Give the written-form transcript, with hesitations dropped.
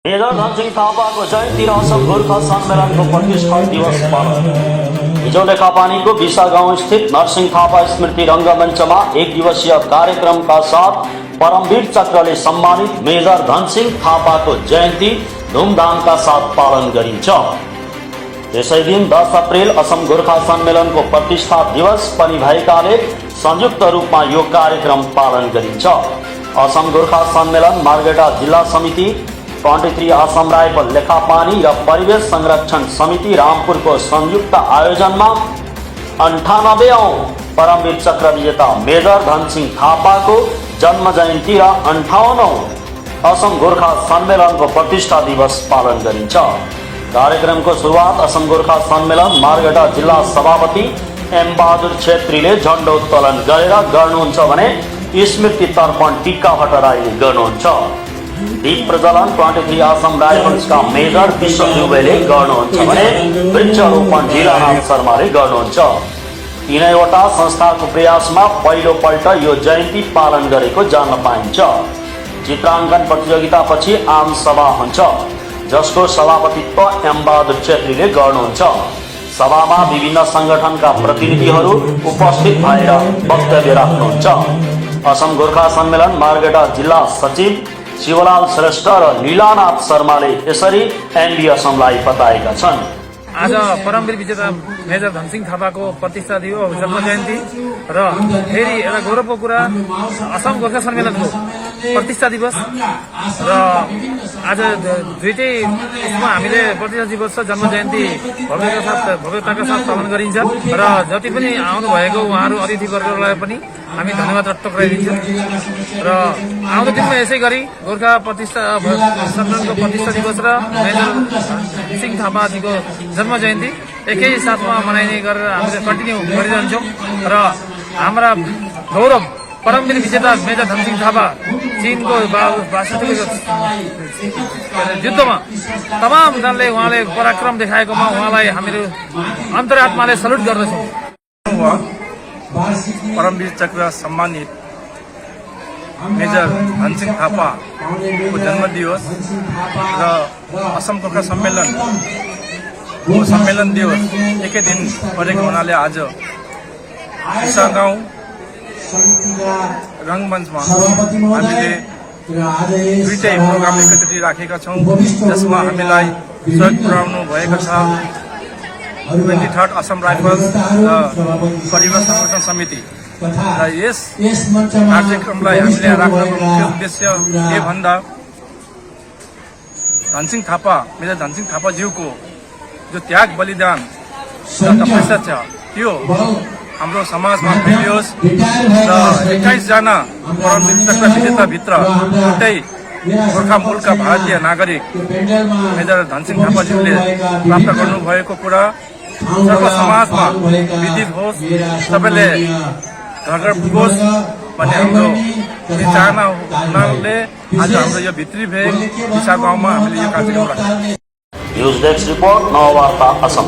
Major Dhan Singh थापाको जयन्ती र असम गोर्खा सम्मेलनको प्रतिष्ठा दिवस पालन। हिजो लेखापानीको बिसा गाउँ स्थित नरसिंह थापा स्मृति रङ्गमञ्चमा एक दिवसीय कार्यक्रमका साथ परमवीर चक्रले सम्मानित मेजर धनसिंह थापाको जयन्ती धुमधामका साथ पालन गरिन्छ। त्यसै दिन 10 अप्रिल असम गोर्खा सम्मेलनको प्रतिष्ठा दिवस पनि भएकाले संयुक्त रूपमा यो कार्यक्रम पालन गरिन्छ। असम गोर्खा सम्मेलन मार्गेटा जिल्ला समिति 23 असम राइफल लेखापानी र परिवेश संरक्षण समिति रामपुरको संयुक्त आयोजनमा 98औं परमवीर चक्र विजेता मेजर धनसिंह थापाको जन्म जयन्ती र 58औं असम गोर्खा सम्मेलनको प्रतिष्ठा दिवस पालन गरिन्छ। कार्यक्रमको सुरुवात असम गोर्खा सम्मेलन मार्गेटा जिल्ला सभापति एम बहादुर छेत्रीले झण्डोत्तोलन गरेर गर्नुहुन्छ भने स्मृति तर्पण टीका भट्टराईले गर्नुहुन्छ। दीप प्रज्वलन 23 असम राइफल्सका मेजर विश्व दुबेले गर्नुहुन्छ भने वृक्षरोपण जिलानाथ शर्माले गर्नुहुन्छ। तीनैवटा संस्थाको प्रयासमा पहिलोपल्ट यो जयन्ती पालन गरेको जान्न पाइन्छ। चित्राङ्कन प्रतियोगितापछि आम सभा हुन्छ, जसको सभापतित्व एम बहादुर छेत्रीले गर्नुहुन्छ। सभामा विभिन्न संगठनका प्रतिनिधिहरू उपस्थित भएर वक्तव्य राख्नुहुन्छ। असम गोर्खा सम्मेलन मार्गेटा जिल्ला सचिव शिवलाल श्रेष्ठ र लीलानाथ शर्माले यसरी एनबी असमलाई बताएका छन्। आज परमवीर विजेता मेजर धनसिंह थापाको प्रतिष्ठा दिवस जन्म जयन्ती र फेरि एउटा गौरवको कुरा असम गोर्खा सम्मेलनको प्रतिष्ठा दिवस र आज दुईटै यसमा हामीले प्रतिष्ठा दिवस र जन्म जयन्ती भव्यताका साथ पालन गरिन्छ र जति पनि आउनु भएको उहाँहरू अतिथिवर्गलाई पनि हामी धन्यवाद टक्राइदिन्छौँ र आउँदो दिनमा यसै गरी गोर्खा सम्मेलनको प्रतिष्ठा दिवस र मेजर धनसिंह थापाजीको जन्म जयन्ती एकै साथमा मनाइने गरेर हामीले कन्टिन्यू गरिरहन्छौँ र हाम्रा गौरव परमवीर विजेता मेजर धनसिंह थापा चीनको 62 युद्धमा तमाम जनले उहाँले पराक्रम देखाएकोमा उहाँलाई हामीले अन्तरात्माले सल्युट गर्दछौँ। परमवीर चक्र सम्मानित मेजर धनसिंह थापाको जन्म दिवस र असम गोर्खा सम्मेलन दिवस एकै दिन परेको हुनाले आज बिसा गाउँ रङ्गमञ्चमा हामीले दुईटै प्रोग्राम एकचोटि राखेका छौँ, जसमा हामीलाई सहयोग पुर्याउनु भएको छ 23rd असम राइफल्स र परिवेश संरक्षण समिति र यस कार्यक्रमलाई हामीले राख्नको मुख्य उद्देश्य के भन्दा धनसिंह थापा मेजर धनसिंह थापाज्यूको जो त्याग बलिदान र तपस्या छ त्यो हाम्रो समाजमा फैलियोस् र 21 जना परमवीर चक्र विजेताभित्र एउटै गोर्खा मूलका भारतीय नागरिक मेजर धनसिंह थापाज्यूले प्राप्त गर्नुभएको कुरा सर्व समाजमा विदित होस्, सबैले घर घर पुगोस् भन्ने हाम्रो चाहना हुनाले आज हाम्रो यो भित्री भेग बिसा गाउँमा हामीले यो कार्यक्रम राख्यौँ। News desk report Navavarta Assam.